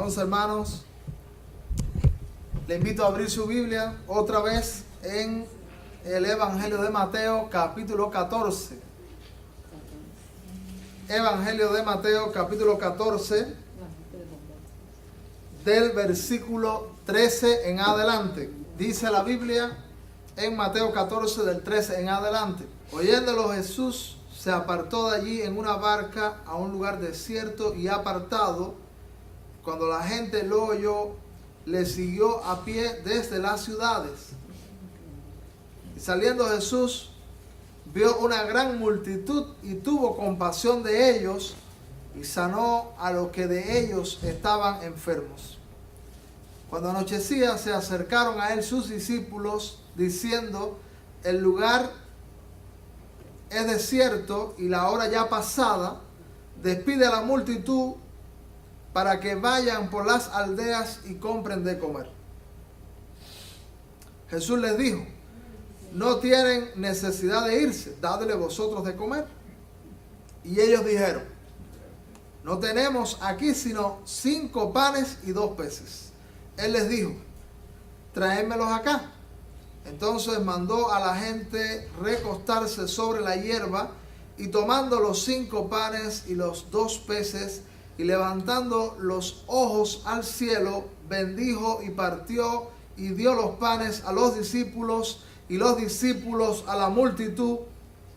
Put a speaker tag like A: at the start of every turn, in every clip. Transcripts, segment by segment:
A: Entonces, hermanos, le invito a abrir su Biblia otra vez en el Evangelio de Mateo, capítulo 14. Evangelio de Mateo, capítulo 14, del versículo 13 en adelante. Dice la Biblia en Mateo 14, del 13 en adelante. Oyéndolo, Jesús se apartó de allí en una barca a un lugar desierto y apartado. Cuando la gente lo oyó, le siguió a pie desde las ciudades. Y saliendo Jesús, vio una gran multitud y tuvo compasión de ellos y sanó a los que de ellos estaban enfermos. Cuando anochecía, se acercaron a él sus discípulos, diciendo: el lugar es desierto y la hora ya pasada, despide a la multitud para que vayan por las aldeas y compren de comer. Jesús les dijo: no tienen necesidad de irse, dadle vosotros de comer. Y ellos dijeron: no tenemos aquí sino 5 panes y 2 peces. Él les dijo: tráenmelos acá. Entonces mandó a la gente recostarse sobre la hierba, y tomando los 5 panes y los 2 peces, y levantando los ojos al cielo, bendijo y partió, y dio los panes a los discípulos, y los discípulos a la multitud,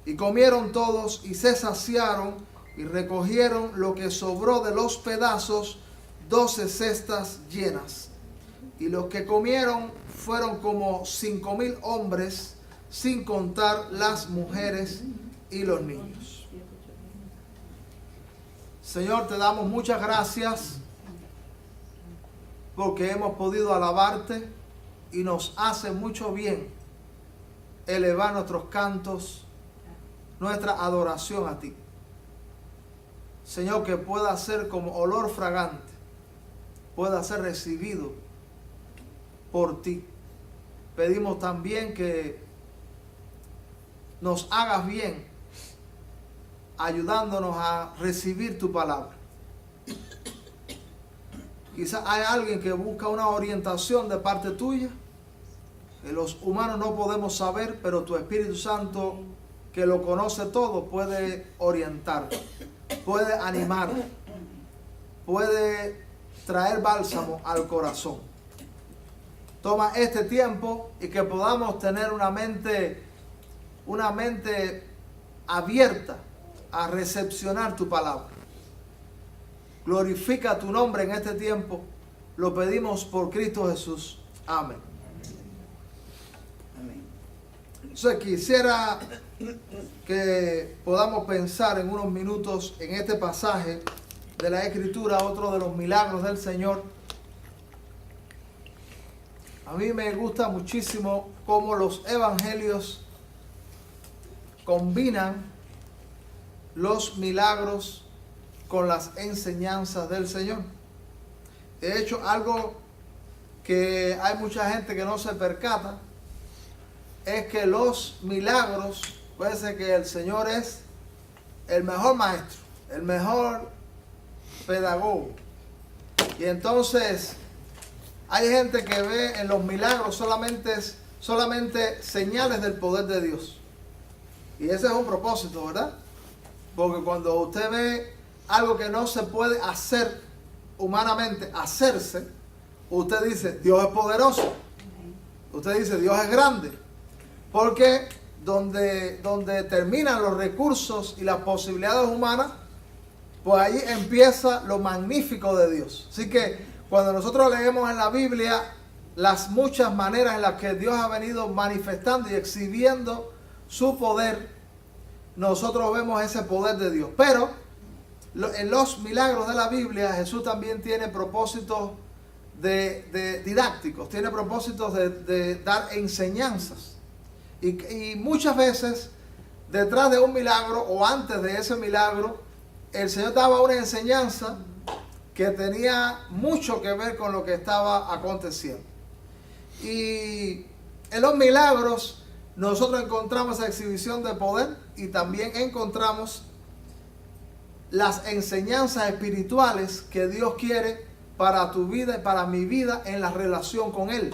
A: y comieron todos, y se saciaron, y recogieron lo que sobró de los pedazos, 12 cestas llenas. Y los que comieron fueron como 5,000 hombres, sin contar las mujeres y los niños. Señor, te damos muchas gracias porque hemos podido alabarte, y nos hace mucho bien elevar nuestros cantos, nuestra adoración a ti. Señor, que pueda ser como olor fragante, pueda ser recibido por ti. Pedimos también que nos hagas bien, ayudándonos a recibir tu palabra. Quizás hay alguien que busca una orientación de parte tuya, que los humanos no podemos saber, pero tu Espíritu Santo, que lo conoce todo, puede orientar, puede animar, puede traer bálsamo al corazón. Toma este tiempo y que podamos tener una mente abierta a recepcionar tu palabra. Glorifica tu nombre en este tiempo. Lo pedimos por Cristo Jesús. Amén. Entonces quisiera que podamos pensar en unos minutos en este pasaje de la Escritura, otro de los milagros del Señor. A mí me gusta muchísimo cómo los evangelios combinan los milagros con las enseñanzas del Señor. De hecho, algo que hay mucha gente que no se percata es que los milagros, puede ser que el Señor es el mejor maestro, el mejor pedagogo. Y entonces hay gente que ve en los milagros solamente señales del poder de Dios. Y ese es un propósito, ¿verdad? Porque cuando usted ve algo que no se puede hacer humanamente, hacerse, usted dice: Dios es poderoso. Usted dice: Dios es grande. Porque donde terminan los recursos y las posibilidades humanas, pues allí empieza lo magnífico de Dios. Así que cuando nosotros leemos en la Biblia las muchas maneras en las que Dios ha venido manifestando y exhibiendo su poder, nosotros vemos ese poder de Dios. Pero en los milagros de la Biblia, Jesús también tiene propósitos de didácticos, tiene propósitos de dar enseñanzas. Y muchas veces, detrás de un milagro o antes de ese milagro, el Señor daba una enseñanza que tenía mucho que ver con lo que estaba aconteciendo. Y en los milagros nosotros encontramos esa exhibición de poder, y también encontramos las enseñanzas espirituales que Dios quiere para tu vida y para mi vida en la relación con Él.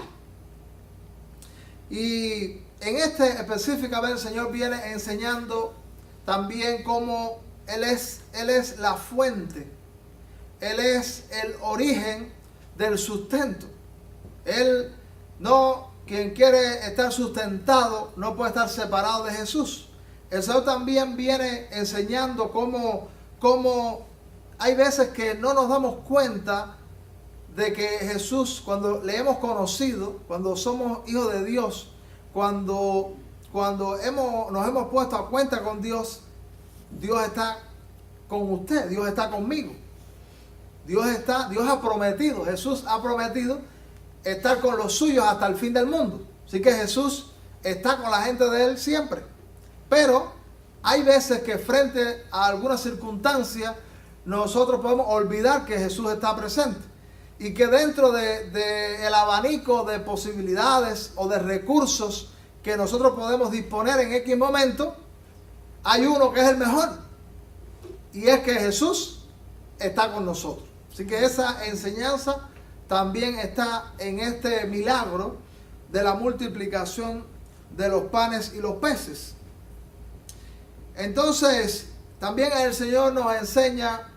A: Y en este específicamente el Señor viene enseñando también cómo Él es la fuente. Él es el origen del sustento. Él no, quien quiere estar sustentado no puede estar separado de Jesús. El Señor también viene enseñando cómo hay veces que no nos damos cuenta de que Jesús, cuando le hemos conocido, cuando somos hijos de Dios, cuando nos hemos puesto a cuenta con Dios, Dios está con usted, Dios está conmigo. Dios ha prometido, Jesús ha prometido estar con los suyos hasta el fin del mundo. Así que Jesús está con la gente de Él siempre. Pero hay veces que frente a alguna circunstancia nosotros podemos olvidar que Jesús está presente. Y que dentro de el abanico de posibilidades o de recursos que nosotros podemos disponer en X momento, hay uno que es el mejor. Y es que Jesús está con nosotros. Así que esa enseñanza también está en este milagro de la multiplicación de los panes y los peces. Entonces, también el Señor nos enseña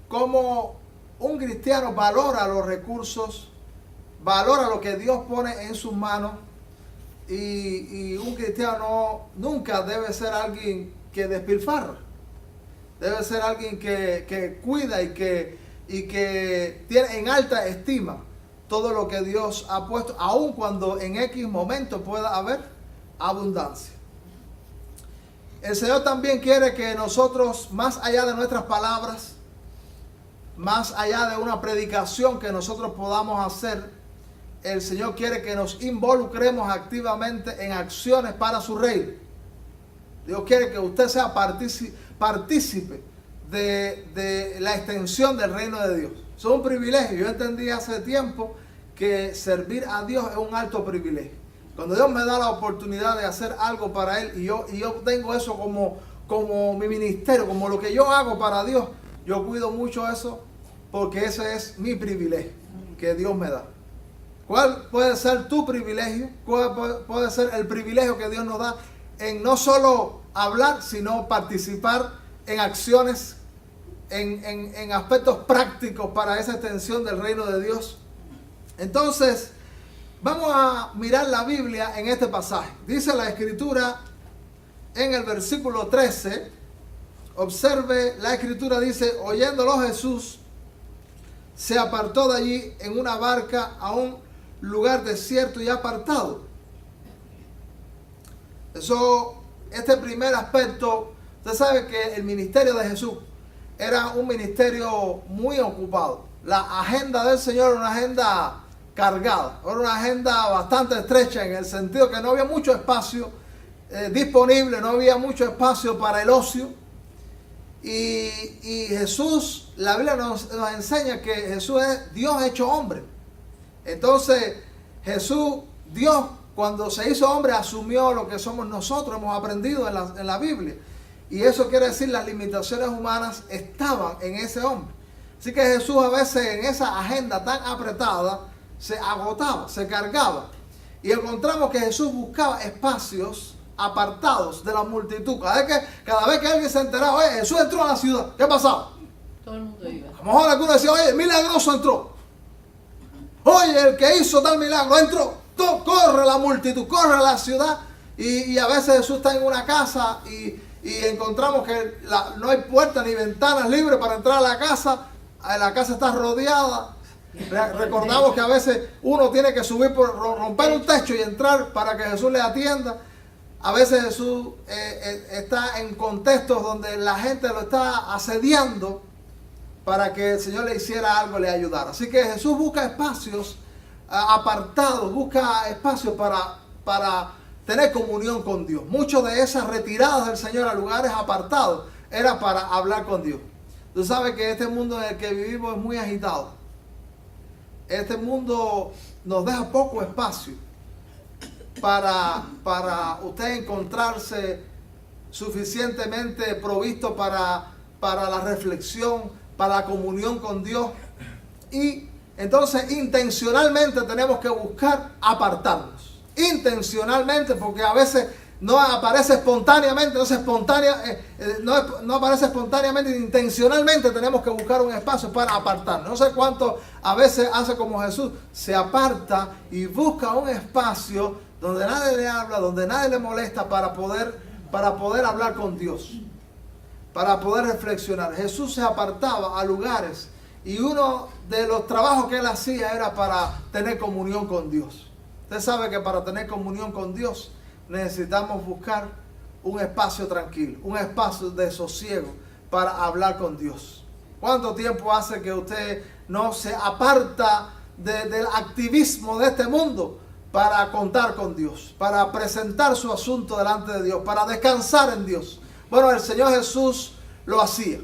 A: cómo un cristiano valora los recursos, valora lo que Dios pone en sus manos, y un cristiano nunca debe ser alguien que despilfarra. Debe ser alguien que cuida y que tiene en alta estima todo lo que Dios ha puesto, aun cuando en X momento pueda haber abundancia. El Señor también quiere que nosotros, más allá de nuestras palabras, más allá de una predicación que nosotros podamos hacer, el Señor quiere que nos involucremos activamente en acciones para su reino. Dios quiere que usted sea partícipe de la extensión del reino de Dios. Eso es un privilegio. Yo entendí hace tiempo que servir a Dios es un alto privilegio. Cuando Dios me da la oportunidad de hacer algo para Él y yo tengo eso como mi ministerio, como lo que yo hago para Dios, yo cuido mucho eso porque ese es mi privilegio que Dios me da. ¿Cuál puede ser tu privilegio? ¿Cuál puede ser el privilegio que Dios nos da en no solo hablar, sino participar en acciones, en aspectos prácticos para esa extensión del reino de Dios? Entonces, vamos a mirar la Biblia en este pasaje. Dice la Escritura en el versículo 13, observe, la Escritura dice: oyéndolo Jesús, se apartó de allí en una barca a un lugar desierto y apartado. Este primer aspecto, usted sabe que el ministerio de Jesús era un ministerio muy ocupado. La agenda del Señor era una agenda cargada, era una agenda bastante estrecha, en el sentido que no había mucho espacio disponible, no había mucho espacio para el ocio. Y Jesús, la Biblia nos enseña que Jesús es Dios hecho hombre. Entonces Dios, cuando se hizo hombre, asumió lo que somos nosotros, hemos aprendido en la Biblia. Y eso quiere decir, las limitaciones humanas estaban en ese hombre. Así que Jesús a veces en esa agenda tan apretada se agotaba, se cargaba. Y encontramos que Jesús buscaba espacios apartados de la multitud. Cada vez que alguien se enteraba: oye, Jesús entró a la ciudad, ¿qué pasaba?
B: Todo el mundo iba.
A: A lo mejor alguno decía: oye, milagroso entró. Oye, el que hizo tal milagro entró. Corre la multitud, corre la ciudad. Y a veces Jesús está en una casa y encontramos que no hay puertas ni ventanas libres para entrar a la casa. La casa está rodeada. Recordamos que a veces uno tiene que subir romper un techo y entrar para que Jesús le atienda. A veces Jesús está en contextos donde la gente lo está asediando para que el Señor le hiciera algo, le ayudara. Así que Jesús busca espacios apartados, busca espacios para tener comunión con Dios. Muchas de esas retiradas del Señor a lugares apartados era para hablar con Dios. Tú sabes que este mundo en el que vivimos es muy agitado. Este mundo nos deja poco espacio para usted encontrarse suficientemente provisto para la reflexión, para la comunión con Dios. Y entonces intencionalmente tenemos que buscar apartarnos. Intencionalmente, porque a veces no aparece espontáneamente, no aparece espontáneamente, intencionalmente tenemos que buscar un espacio para apartarnos. No sé cuánto a veces hace como Jesús, se aparta y busca un espacio donde nadie le habla, donde nadie le molesta para poder hablar con Dios, para poder reflexionar. Jesús se apartaba a lugares y uno de los trabajos que él hacía era para tener comunión con Dios. Usted sabe que para tener comunión con Dios necesitamos buscar un espacio tranquilo, un espacio de sosiego para hablar con Dios. ¿Cuánto tiempo hace que usted no se aparta del activismo de este mundo para contar con Dios, para presentar su asunto delante de Dios, para descansar en Dios? Bueno, el Señor Jesús lo hacía.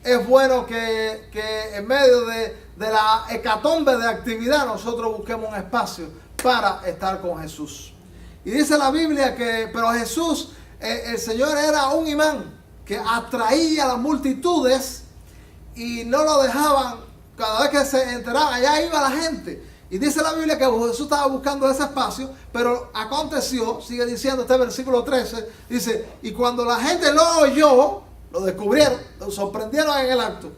A: Es bueno que en medio de la hecatombe de actividad nosotros busquemos un espacio para estar con Jesús. Y dice la Biblia pero Jesús, el Señor era un imán que atraía a las multitudes y no lo dejaban, cada vez que se enteraban, allá iba la gente. Y dice la Biblia que Jesús estaba buscando ese espacio, pero aconteció, sigue diciendo este versículo 13, dice, y cuando la gente lo oyó, lo descubrieron, lo sorprendieron en el acto,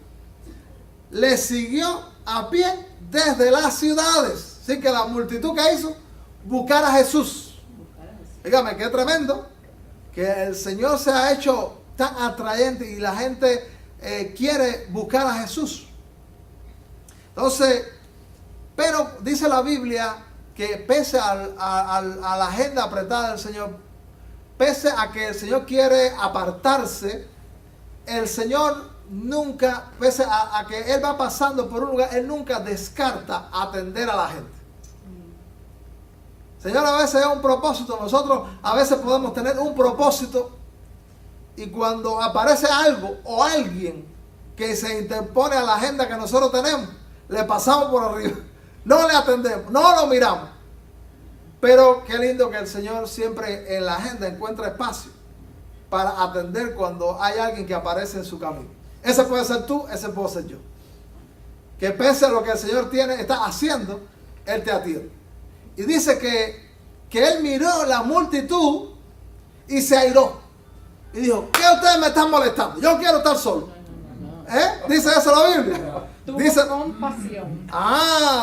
A: le siguió a pie desde las ciudades. Así que la multitud que hizo, buscar a Jesús. Dígame, qué tremendo que el Señor se ha hecho tan atrayente y la gente quiere buscar a Jesús. Entonces, pero dice la Biblia que pese a la agenda apretada del Señor, pese a que el Señor quiere apartarse, el Señor nunca, pese a que Él va pasando por un lugar, Él nunca descarta atender a la gente. Señor, a veces es un propósito. Nosotros a veces podemos tener un propósito y cuando aparece algo o alguien que se interpone a la agenda que nosotros tenemos, le pasamos por arriba. No le atendemos, no lo miramos. Pero qué lindo que el Señor siempre en la agenda encuentra espacio para atender cuando hay alguien que aparece en su camino. Ese puede ser tú, ese puede ser yo. Que pese a lo que el Señor está haciendo, Él te atiende. Y dice que Él miró la multitud y se airó. Y dijo, ¿qué ustedes me están molestando? Yo quiero estar solo. ¿Dice eso la Biblia?
B: Tuvo compasión.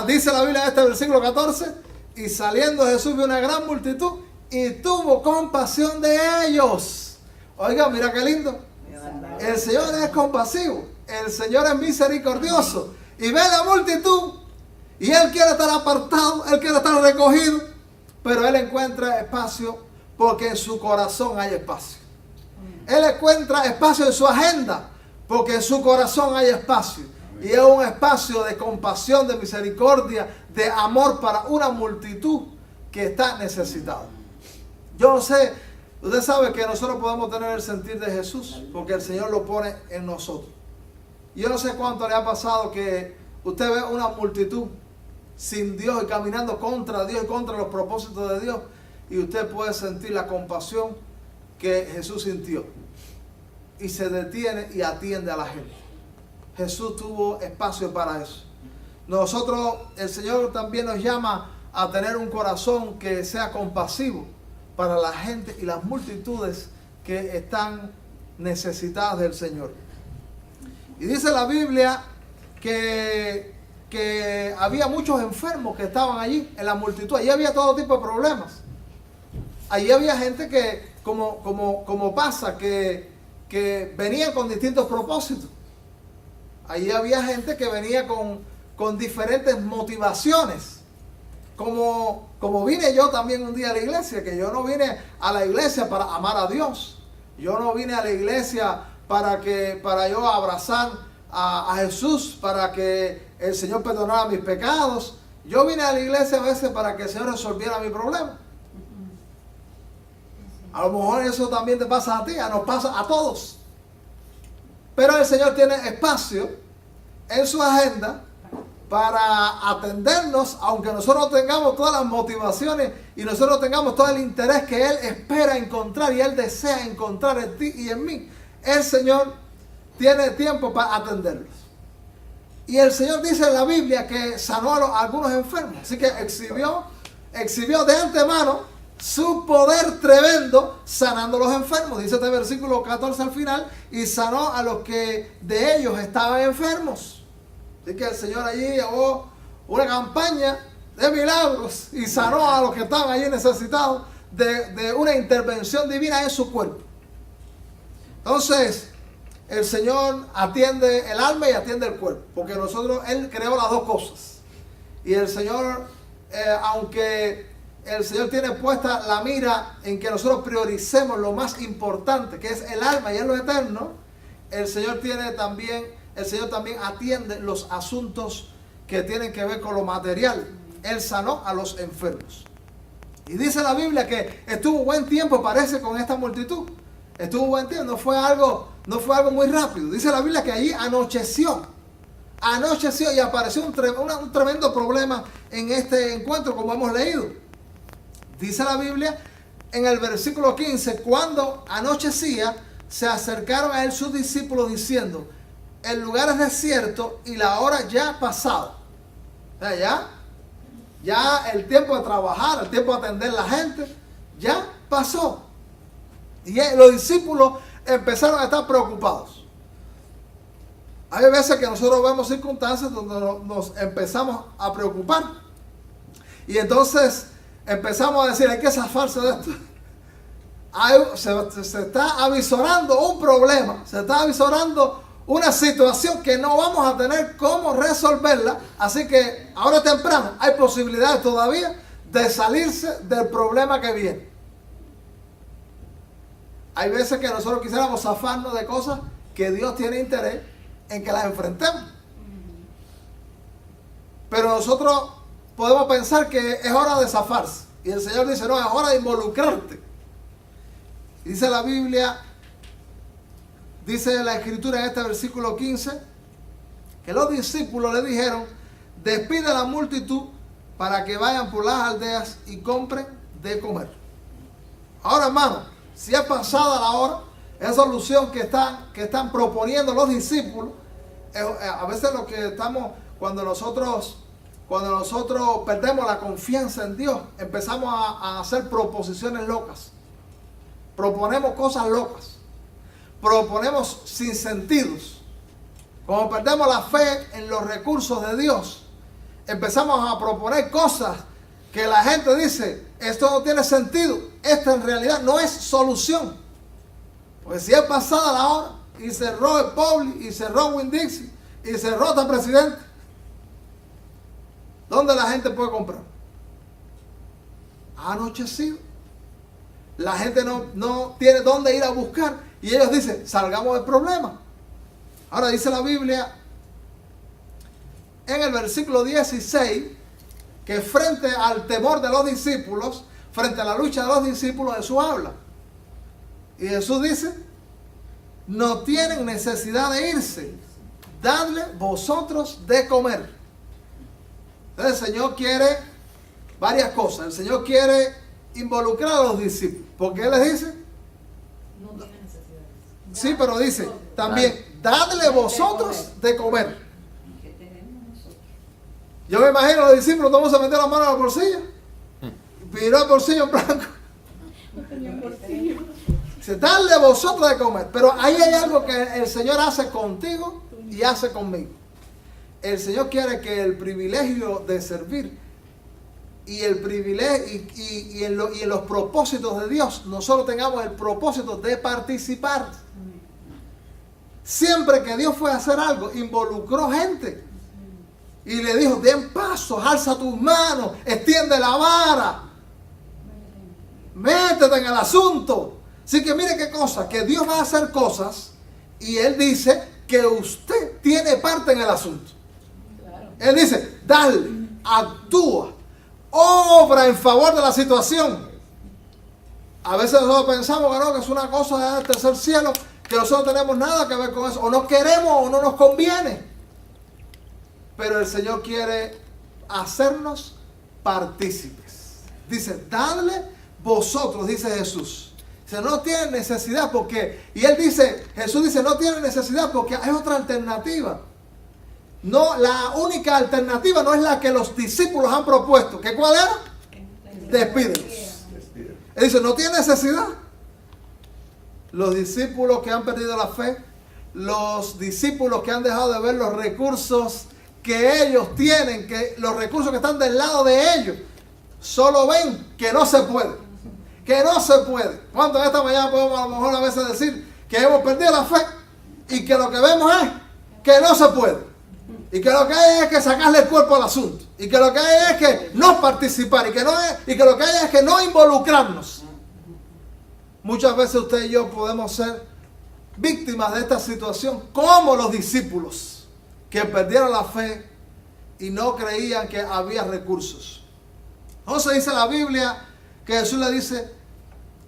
A: Dice la Biblia en este versículo 14. Y saliendo Jesús vio una gran multitud y tuvo compasión de ellos. Oiga, mira qué lindo. El Señor es compasivo. El Señor es misericordioso. Y ve la multitud. Y Él quiere estar apartado, Él quiere estar recogido, pero Él encuentra espacio porque en su corazón hay espacio. Él encuentra espacio en su agenda porque en su corazón hay espacio. Y es un espacio de compasión, de misericordia, de amor para una multitud que está necesitada. Yo no sé, usted sabe que nosotros podemos tener el sentir de Jesús porque el Señor lo pone en nosotros. Yo no sé cuánto le ha pasado que usted ve una multitud sin Dios y caminando contra Dios y contra los propósitos de Dios, y usted puede sentir la compasión que Jesús sintió y se detiene y atiende a la gente. Jesús tuvo espacio para eso. Nosotros, el Señor también nos llama a tener un corazón que sea compasivo para la gente y las multitudes que están necesitadas del Señor. Y dice la Biblia que había muchos enfermos que estaban allí en la multitud. Allí había todo tipo de problemas. Allí había gente que, como pasa, que venían con distintos propósitos. Allí había gente que venía con diferentes motivaciones. Como vine yo también un día a la iglesia, que yo no vine a la iglesia para amar a Dios. Yo no vine a la iglesia para yo abrazar a Jesús, para que el Señor perdonara mis pecados. Yo vine a la iglesia a veces para que el Señor resolviera mi problema. A lo mejor eso también te pasa a ti, nos pasa a todos. Pero el Señor tiene espacio en su agenda para atendernos, aunque nosotros tengamos todas las motivaciones y nosotros tengamos todo el interés que Él espera encontrar y Él desea encontrar en ti y en mí. El Señor tiene tiempo para atenderlos. Y el Señor dice en la Biblia que sanó a algunos enfermos. Así que exhibió de antemano su poder tremendo sanando a los enfermos. Dice este versículo 14 al final, y sanó a los que de ellos estaban enfermos. Así que el Señor allí llevó una campaña de milagros y sanó a los que estaban allí necesitados de una intervención divina en su cuerpo. Entonces, el Señor atiende el alma y atiende el cuerpo, porque Él creó las dos cosas. Y el Señor, aunque el Señor tiene puesta la mira en que nosotros prioricemos lo más importante, que es el alma y es lo eterno, el Señor también atiende los asuntos que tienen que ver con lo material. Él sanó a los enfermos. Y dice la Biblia que estuvo buen tiempo, parece, con esta multitud. Estuvo buen tiempo, no fue algo muy rápido. Dice la Biblia que allí anocheció y apareció un tremendo problema en este encuentro, como hemos leído. Dice la Biblia en el versículo 15, cuando anochecía, se acercaron a él sus discípulos diciendo, el lugar es desierto y la hora ya ha pasado. O sea, ya el tiempo de trabajar, el tiempo de atender a la gente, ya pasó. Y los discípulos empezaron a estar preocupados. Hay veces que nosotros vemos circunstancias donde nos empezamos a preocupar. Y entonces empezamos a decir, hay que zafarse de esto. Se está avisorando un problema, se está avisorando una situación que no vamos a tener cómo resolverla. Así que ahora temprano hay posibilidades todavía de salirse del problema que viene. Hay veces que nosotros quisiéramos zafarnos de cosas que Dios tiene interés en que las enfrentemos. Pero nosotros podemos pensar que es hora de zafarse. Y el Señor dice, no, es hora de involucrarte. Dice la Biblia, dice la Escritura en este versículo 15, que los discípulos le dijeron, despide a la multitud para que vayan por las aldeas y compren de comer. Ahora, hermano, si es pasada la hora, esa solución que están proponiendo los discípulos, a veces lo que estamos, cuando nosotros perdemos la confianza en Dios, empezamos a hacer proposiciones locas. Proponemos cosas locas. Proponemos sinsentidos. Cuando perdemos la fe en los recursos de Dios, empezamos a proponer cosas que la gente dice, esto no tiene sentido, esto en realidad no es solución. Pues si es pasada la hora, y cerró el Publi, y cerró Winn-Dixie, y cerró este presidente, ¿dónde la gente puede comprar? Ha anochecido. La gente no tiene dónde ir a buscar, y ellos dicen, salgamos del problema. Ahora dice la Biblia, en el versículo 16, que frente al temor de los discípulos, frente a la lucha de los discípulos, Jesús habla. Y Jesús dice, no tienen necesidad de irse, dadle vosotros de comer. Entonces el Señor quiere varias cosas. El Señor quiere involucrar a los discípulos, porque Él les dice,
B: no tiene necesidad.
A: sí, pero dice también, dadle vosotros de comer. Yo me imagino a los discípulos, todos se metieron la mano en el bolsillo. Miró el bolsillo en blanco.
B: No tenía bolsillo.
A: Dice, dale vosotros de comer. Pero ahí hay algo que el Señor hace contigo y hace conmigo. El Señor quiere que el privilegio de servir y el privilegio y en los propósitos de Dios, nosotros tengamos el propósito de participar. Siempre que Dios fue a hacer algo, involucró gente. Y le dijo, den pasos, alza tus manos, extiende la vara. Métete en el asunto. Así que mire qué cosa, que Dios va a hacer cosas y Él dice que usted tiene parte en el asunto. Claro. Él dice, dale, actúa, obra en favor de la situación. A veces nosotros pensamos que no, que es una cosa del tercer cielo, que nosotros no tenemos nada que ver con eso, o no queremos o no nos conviene. Pero el Señor quiere hacernos partícipes. Dice, dadle vosotros, dice Jesús. Dice, no tienen necesidad porque, y Él dice, Jesús dice, no tienen necesidad porque hay otra alternativa. No, la única alternativa no es la que los discípulos han propuesto. ¿Qué cuál era? Despídelos. Él dice, no tiene necesidad. Los discípulos que han perdido la fe, los discípulos que han dejado de ver los recursos que ellos tienen, que los recursos que están del lado de ellos, solo ven que no se puede. Que no se puede. ¿Cuánto en esta mañana podemos a lo mejor a veces decir que hemos perdido la fe y que lo que vemos es que no se puede? Y que lo que hay es que sacarle el cuerpo al asunto. Y que lo que hay es que no participar. Y que lo que hay es que no involucrarnos. Muchas veces usted y yo podemos ser víctimas de esta situación, como los discípulos que perdieron la fe y no creían que había recursos. Entonces dice la Biblia que Jesús le dice,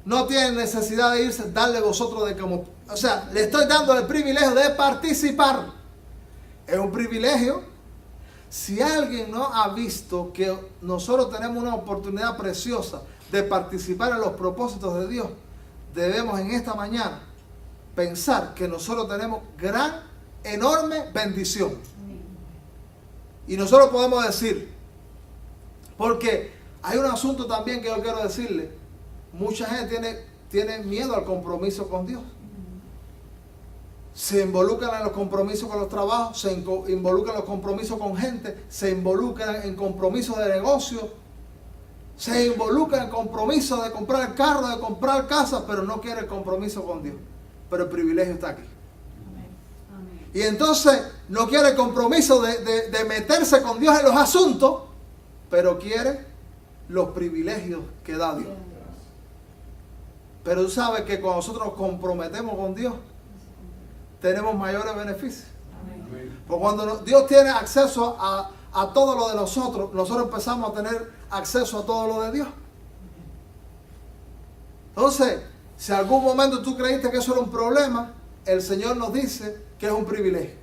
A: no tienen necesidad de irse, darle vosotros de como... O sea, le estoy dando el privilegio de participar. Es un privilegio. Si alguien no ha visto que nosotros tenemos una oportunidad preciosa de participar en los propósitos de Dios, debemos en esta mañana pensar que nosotros tenemos gran, enorme bendición. Y nosotros podemos decir, porque hay un asunto también que yo quiero decirle, mucha gente tiene miedo al compromiso con Dios. Se involucran en los compromisos con los trabajos, se involucran en los compromisos con gente, se involucran en compromisos de negocio, se involucran en compromisos de comprar carro, de comprar casa, pero no quiere el compromiso con Dios. Pero el privilegio está aquí. Amén. Y entonces no quiere el compromiso de meterse con Dios en los asuntos, pero quiere los privilegios que da Dios. Pero tú sabes que cuando nosotros nos comprometemos con Dios, tenemos mayores beneficios. Porque cuando Dios tiene acceso a todo lo de nosotros empezamos a tener acceso a todo lo de Dios. Entonces, si en algún momento tú creíste que eso era un problema, el Señor nos dice que es un privilegio.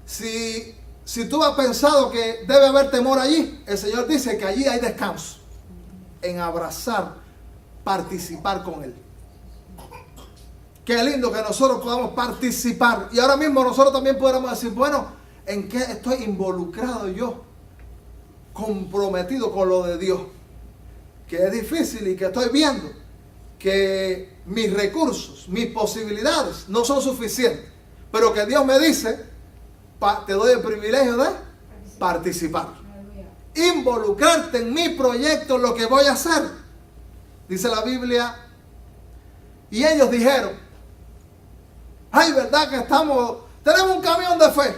A: Si tú has pensado que debe haber temor allí, el Señor dice que allí hay descanso. En abrazar, participar con Él. Qué lindo que nosotros podamos participar. Y ahora mismo nosotros también podemos decir, bueno, ¿en qué estoy involucrado yo? Comprometido con lo de Dios. Que es difícil y que estoy viendo que mis recursos, mis posibilidades no son suficientes. Pero que Dios me dice, te doy el privilegio de participar. Involucrarte en mi proyecto, lo que voy a hacer. Dice la Biblia, y ellos dijeron, ay, ¿verdad que tenemos un camión de fe?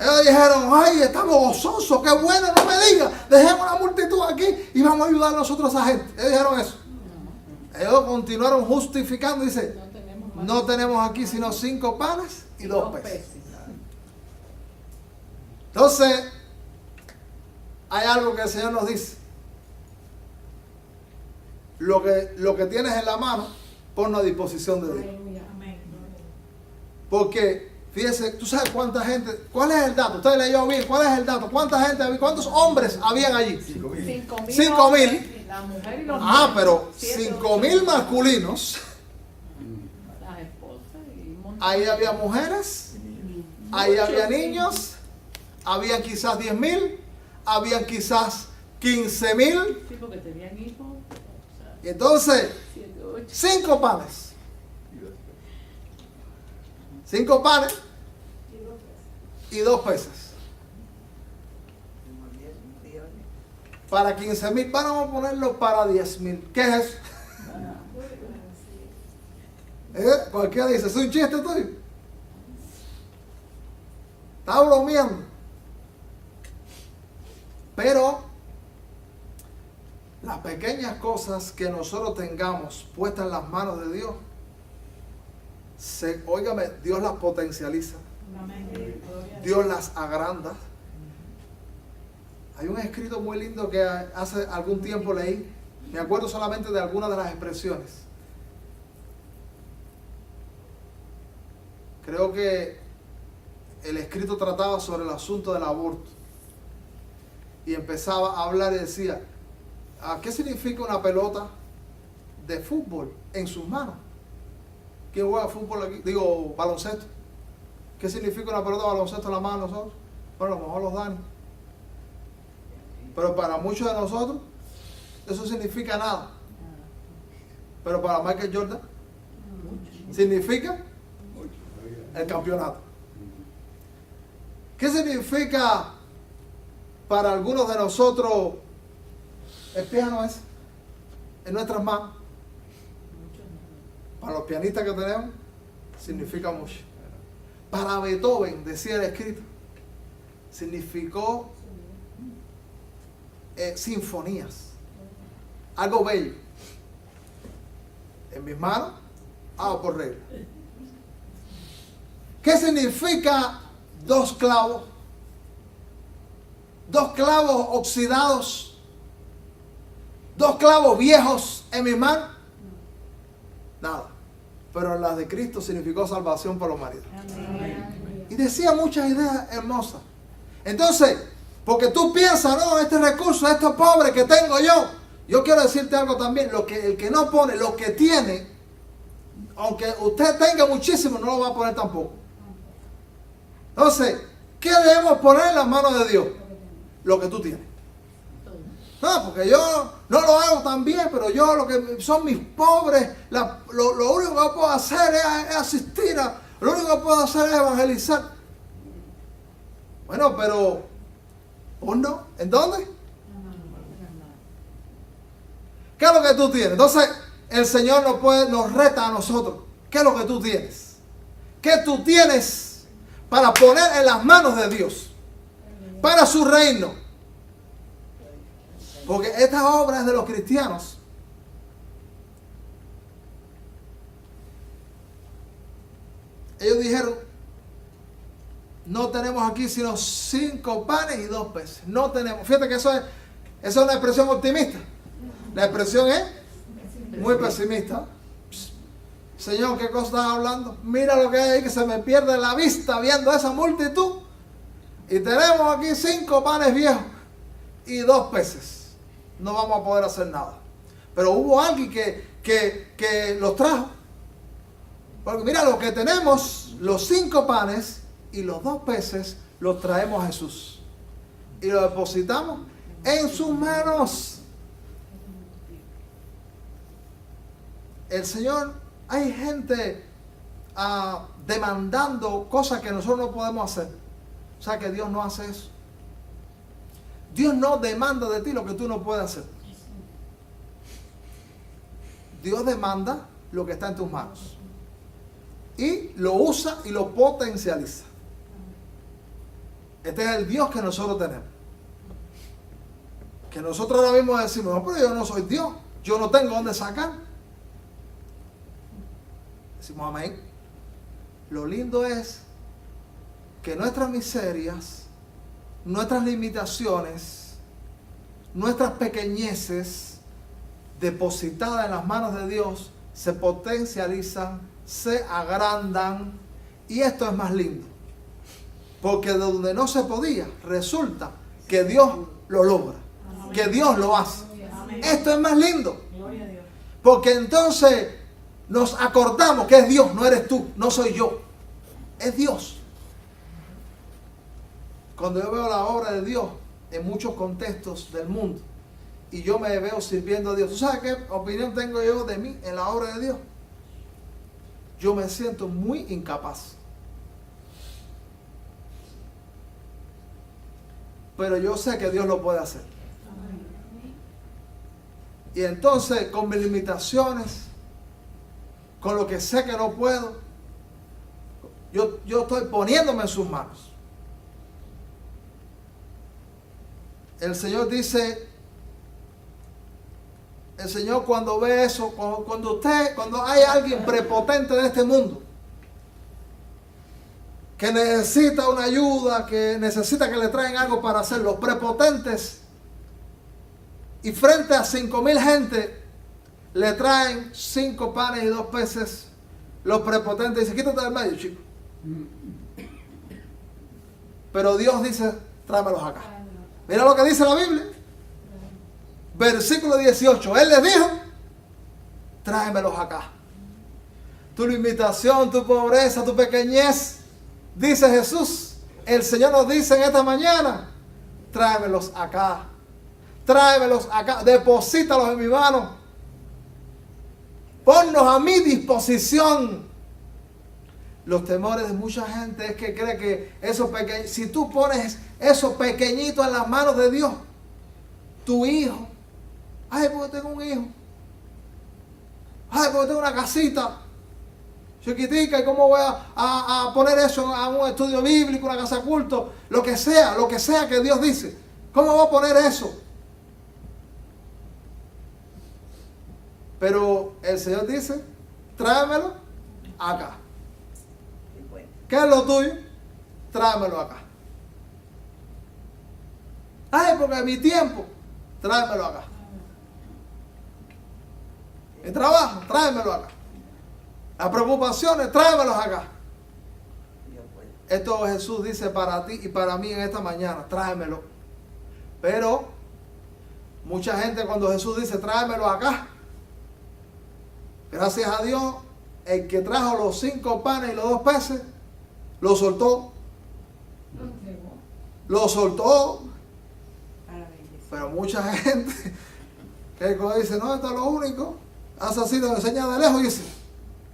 A: Ellos dijeron, ay, estamos gozosos, qué bueno, no me digas, dejemos la multitud aquí y vamos a ayudar a nosotros a esa gente. Ellos dijeron eso. Ellos continuaron justificando, dice, no tenemos aquí sino 5 panes y 2 peces. Entonces, hay algo que el Señor nos dice. Lo que tienes en la mano, ponlo a disposición de Dios. Porque, fíjese, tú sabes cuánta gente, ¿cuál es el dato? Usted leyó bien, ¿cuál es el dato? ¿Cuánta gente había? ¿Cuántos hombres habían allí?
C: 5.000.
A: 5.000.
B: La mujer y los
A: Ah,
B: niños.
A: pero
B: 7,
A: 5.000 masculinos.
B: Las esposas y un montón.
A: Ahí había mujeres, ahí había niños, habían quizás 10.000, habían quizás 15.000.
B: Sí, porque tenían hijos. O sea,
A: Y entonces,
B: 7, 8.
A: 5 panes. 5 panes y 2 peces. Para 15.000, vamos a ponerlo para 10.000. ¿Qué es eso? Cualquiera dice, ¿es un chiste tuyo? Está bromeando. Pero las pequeñas cosas que nosotros tengamos puestas en las manos de Dios, óigame, Dios las potencializa. Dios las agranda. Hay un escrito muy lindo que hace algún tiempo leí. Me acuerdo solamente de algunas de las expresiones. Creo que el escrito trataba sobre el asunto del aborto. Y empezaba a hablar y decía, ¿qué significa una pelota de fútbol en sus manos? ¿Quién juega fútbol aquí? Digo, baloncesto. ¿Qué significa una pelota de baloncesto en la mano de nosotros? Bueno, a lo mejor los Dani. Pero para muchos de nosotros, eso significa nada. Pero para Michael Jordan, significa el campeonato. ¿Qué significa para algunos de nosotros el piano ese en nuestras manos? Para los pianistas que tenemos, significa mucho. Para Beethoven, decía el escrito, significó sinfonías, algo bello. En mis manos, hago por regla. ¿Qué significa dos clavos? Dos clavos oxidados, dos clavos viejos en mis manos. Nada. Pero en las de Cristo significó salvación para la humanidad. Y decía muchas ideas hermosas. Entonces, porque tú piensas, no, este recurso, estos pobres que tengo yo quiero decirte algo también, el que no pone, lo que tiene, aunque usted tenga muchísimo, no lo va a poner tampoco. Entonces, ¿qué debemos poner en las manos de Dios? Lo que tú tienes. No, porque yo no lo hago tan bien, pero yo lo que son mis pobres, lo único que puedo hacer es asistir, lo único que puedo hacer es evangelizar. Bueno, pero ¿no? ¿En dónde? ¿Qué es lo que tú tienes? Entonces, el Señor nos reta a nosotros. ¿Qué es lo que tú tienes? ¿Qué tú tienes para poner en las manos de Dios? Para su reino. Porque esta obra es de los cristianos. Ellos dijeron, no tenemos aquí sino 5 panes y 2 peces. No tenemos. Fíjate que eso es una expresión optimista. La expresión es muy pesimista. Señor, ¿qué cosa estás hablando? Mira lo que hay ahí, que se me pierde la vista viendo esa multitud. Y tenemos aquí 5 panes viejos y 2 peces. No vamos a poder hacer nada. Pero hubo alguien que los trajo. Porque mira, lo que tenemos, los 5 panes y los 2 peces, los traemos a Jesús. Y los depositamos en sus manos. El Señor, hay gente demandando cosas que nosotros no podemos hacer. O sea que Dios no hace eso. Dios no demanda de ti lo que tú no puedes hacer. Dios demanda lo que está en tus manos. Y lo usa y lo potencializa. Este es el Dios que nosotros tenemos. Que nosotros ahora mismo decimos, no, pero yo no soy Dios. Yo no tengo dónde sacar. Decimos amén. Lo lindo es que nuestras miserias, nuestras limitaciones, nuestras pequeñeces depositadas en las manos de Dios se potencializan, se agrandan, y esto es más lindo, porque de donde no se podía, resulta que Dios lo logra, que Dios lo hace. Esto es más lindo, porque entonces nos acordamos que es Dios, no eres tú, no soy yo, es Dios. Cuando yo veo la obra de Dios en muchos contextos del mundo y yo me veo sirviendo a Dios, ¿tú sabes qué opinión tengo yo de mí en la obra de Dios? Yo me siento muy incapaz. Pero yo sé que Dios lo puede hacer. Y entonces, con mis limitaciones, con lo que sé que no puedo, yo estoy poniéndome en sus manos. El Señor dice, el Señor cuando ve eso, cuando hay alguien prepotente en este mundo, que necesita una ayuda, que necesita que le traigan algo para hacer, los prepotentes, y frente a 5,000 gente, le traen 5 panes y 2 peces, los prepotentes dicen, quítate del medio, chico. Pero Dios dice, tráemelos acá. Mira lo que dice la Biblia. Versículo 18. Él les dijo, tráemelos acá. Tu limitación, tu pobreza, tu pequeñez, dice Jesús, el Señor nos dice en esta mañana, tráemelos acá. Tráemelos acá, deposítalos en mi mano. Ponnos a mi disposición. Los temores de mucha gente es que cree que si tú pones eso pequeñito en las manos de Dios, tu hijo, ay, porque tengo un hijo, ay, porque tengo una casita chiquitica, ¿y cómo voy a poner eso a un estudio bíblico, una casa de culto? Lo que sea que Dios dice, ¿cómo voy a poner eso? Pero el Señor dice, tráemelo acá. ¿Qué es lo tuyo? Tráemelo acá. Ay, porque es mi tiempo. Tráemelo acá. Mi trabajo, tráemelo acá. Las preocupaciones, tráemelos acá. Esto Jesús dice para ti y para mí en esta mañana, tráemelo. Pero mucha gente cuando Jesús dice, tráemelo acá, gracias a Dios, el que trajo los 5 panes y los 2 peces, lo soltó. Lo soltó. Pero mucha gente que dice, no, esto es lo único, hace así, lo enseña de lejos y dice,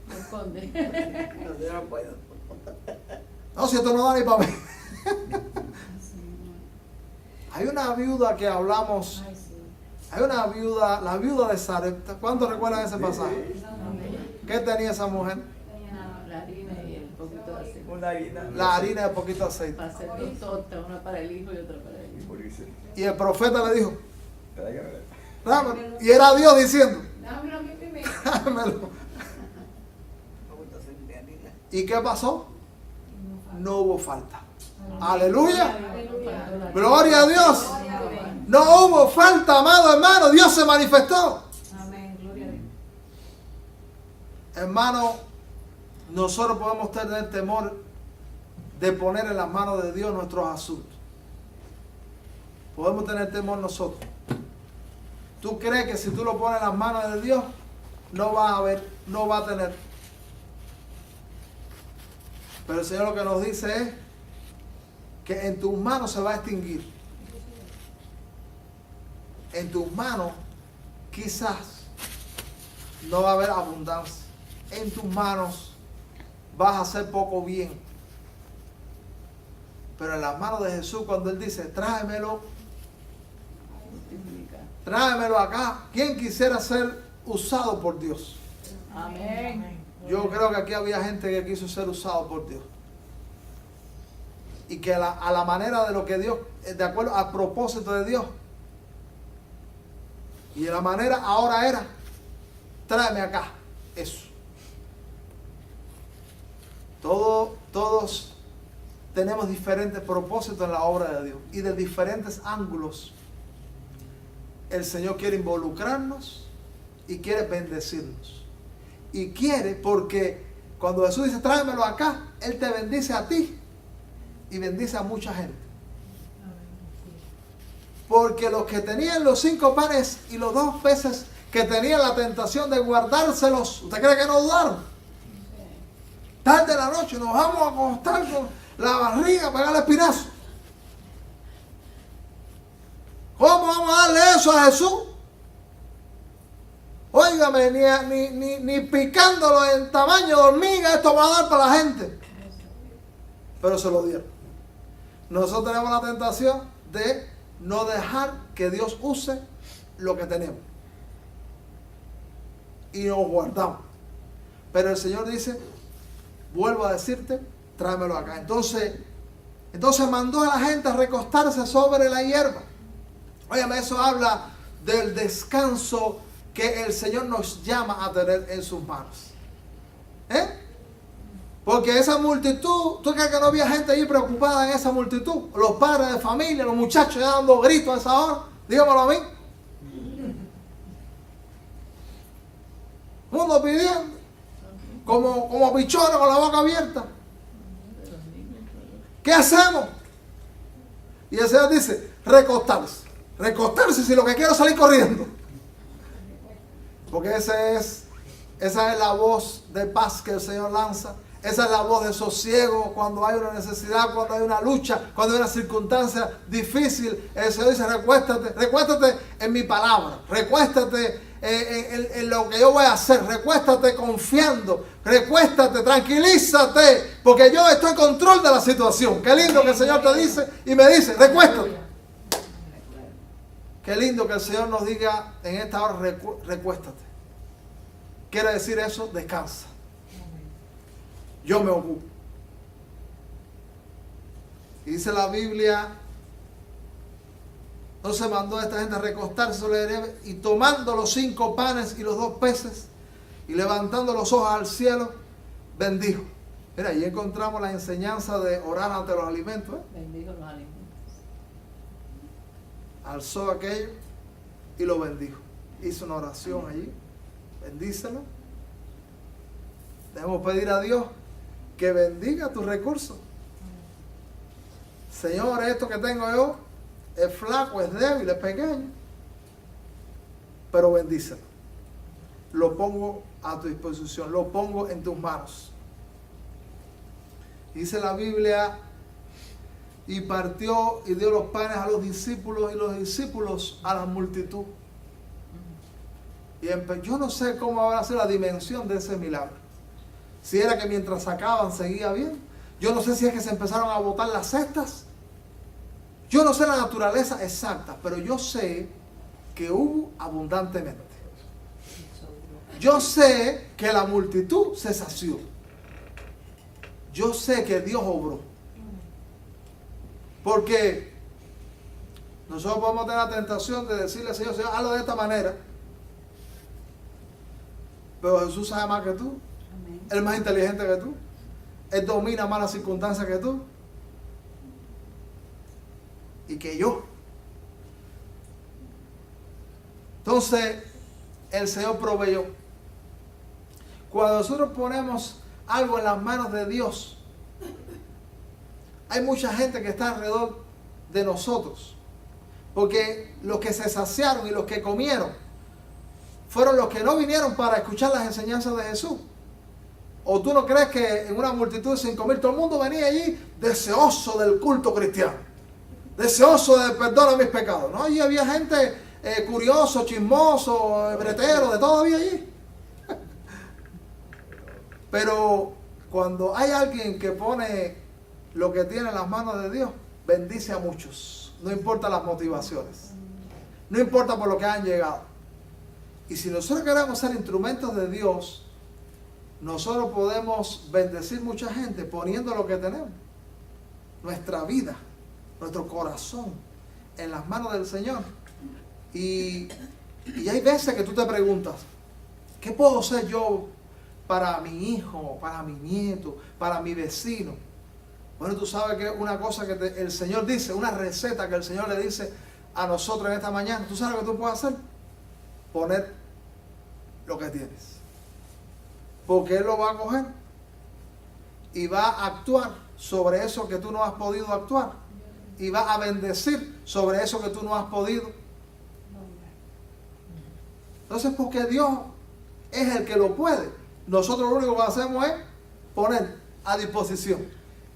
B: Me esconde.
C: No, yo no puedo.
A: no, si esto no da ni para mí. Hay una viuda que hablamos,
B: Ay, sí.
A: hay una viuda, la viuda de Sarepta. ¿Cuántos recuerdan ese pasaje? ¿Qué tenía esa mujer?
B: La harina y el poquito de aceite.
C: Una harina.
A: La harina de poquito aceite.
B: Para hacer 2 tortas, una para el hijo y otra para el hijo.
A: Y el profeta le dijo, dámelo. Y era Dios diciendo,
B: Dámelo a mí primero.
A: dámelo. ¿Y qué pasó? No hubo falta. Aleluya. Gloria a Dios. No hubo falta, amado hermano. Dios se manifestó.
B: Amén, gloria a Dios.
A: Hermano, nosotros podemos tener temor de poner en las manos de Dios nuestros asuntos. Podemos tener temor nosotros. ¿Tú crees que si tú lo pones en las manos de Dios, no va a haber, no va a tener? Pero el Señor lo que nos dice es que en tus manos se va a extinguir. En tus manos quizás no va a haber abundancia. En tus manos vas a hacer poco bien. Pero en las manos de Jesús, cuando Él dice, tráemelo, tráemelo acá. ¿Quién quisiera ser usado por Dios?
B: Amén.
A: Yo creo que aquí había gente que quiso ser usado por Dios. Y que a la manera de lo que Dios, de acuerdo al propósito de Dios. Y la manera ahora era, tráeme acá, eso. Todos tenemos diferentes propósitos en la obra de Dios. Y de diferentes ángulos. El Señor quiere involucrarnos y quiere bendecirnos. Y quiere porque cuando Jesús dice tráemelo acá, Él te bendice a ti y bendice a mucha gente. Porque los que tenían los 5 panes y los 2 peces, que tenían la tentación de guardárselos, ¿usted cree que no dudaron? Tarde de la noche nos vamos a acostar con la barriga, pegar el espinazo. ¿Cómo vamos a darle eso a Jesús? Óigame, ni picándolo en tamaño de hormiga, esto va a dar para la gente. Pero se lo dieron. Nosotros tenemos la tentación de no dejar que Dios use lo que tenemos. Y nos guardamos. Pero el Señor dice, vuelvo a decirte, tráemelo acá. Entonces mandó a la gente a recostarse sobre la hierba. Óyame, eso habla del descanso que el Señor nos llama a tener en sus manos. Porque esa multitud, ¿tú crees que no había gente ahí preocupada en esa multitud? Los padres de familia, los muchachos ya dando gritos a esa hora. Dígamelo a mí. Mundo pidiendo. Como pichones con la boca abierta. ¿Qué hacemos? Y el Señor dice, recostarse. Recostarse si lo que quiero es salir corriendo. Porque esa es la voz de paz que el Señor lanza. Esa es la voz de sosiego cuando hay una necesidad, cuando hay una lucha, cuando hay una circunstancia difícil. El Señor dice, recuéstate en mi palabra, recuéstate en lo que yo voy a hacer, recuéstate confiando, recuéstate, tranquilízate, porque yo estoy en control de la situación. Qué lindo que el Señor te dice y me dice, recuéstate. Qué lindo que el Señor nos diga en esta hora, recuéstate. Quiere decir eso, descansa. Yo me ocupo. Y dice la Biblia, no se mandó a esta gente a recostarse y tomando los 5 panes y los 2 peces y levantando los ojos al cielo, bendijo. Mira, ahí encontramos la enseñanza de orar ante los alimentos.
B: Bendijo los alimentos.
A: Alzó aquello y lo bendijo. Hizo una oración allí. Bendícelo. Debemos pedir a Dios que bendiga tus recursos. Señor, esto que tengo yo es flaco, es débil, es pequeño, pero bendícelo. Lo pongo a tu disposición, lo pongo en tus manos. Dice la Biblia, y partió y dio los panes a los discípulos y los discípulos a la multitud. Y yo no sé cómo habrá sido la dimensión de ese milagro. Si era que mientras sacaban seguía bien. Yo no sé si es que se empezaron a botar las cestas. Yo no sé la naturaleza exacta, pero yo sé que hubo abundantemente. Yo sé que la multitud se sació. Yo sé que Dios obró. Porque nosotros podemos tener la tentación de decirle al Señor, Señor, hazlo de esta manera. Pero Jesús sabe más que tú. Él es más inteligente que tú. Él domina más las circunstancias que tú. Y que yo. Entonces, el Señor proveyó. Cuando nosotros ponemos algo en las manos de Dios, hay mucha gente que está alrededor de nosotros. Porque los que se saciaron y los que comieron fueron los que no vinieron para escuchar las enseñanzas de Jesús. ¿O tú no crees que en una multitud de 5,000 todo el mundo venía allí deseoso del culto cristiano? Deseoso de perdonar mis pecados. No, allí había gente curioso, chismoso, bretero, de todo había allí. Pero cuando hay alguien que pone lo que tiene en las manos de Dios, bendice a muchos. No importa las motivaciones. No importa por lo que han llegado. Y si nosotros queremos ser instrumentos de Dios, nosotros podemos bendecir mucha gente poniendo lo que tenemos. Nuestra vida, nuestro corazón en las manos del Señor. Y hay veces que tú te preguntas, ¿qué puedo hacer yo para mi hijo, para mi nieto, para mi vecino? Bueno, tú sabes que una cosa que el Señor dice, una receta que el Señor le dice a nosotros en esta mañana, ¿tú sabes lo que tú puedes hacer? Poner lo que tienes. Porque Él lo va a coger y va a actuar sobre eso que tú no has podido actuar. Y va a bendecir sobre eso que tú no has podido. Entonces, porque Dios es el que lo puede, nosotros lo único que hacemos es poner a disposición.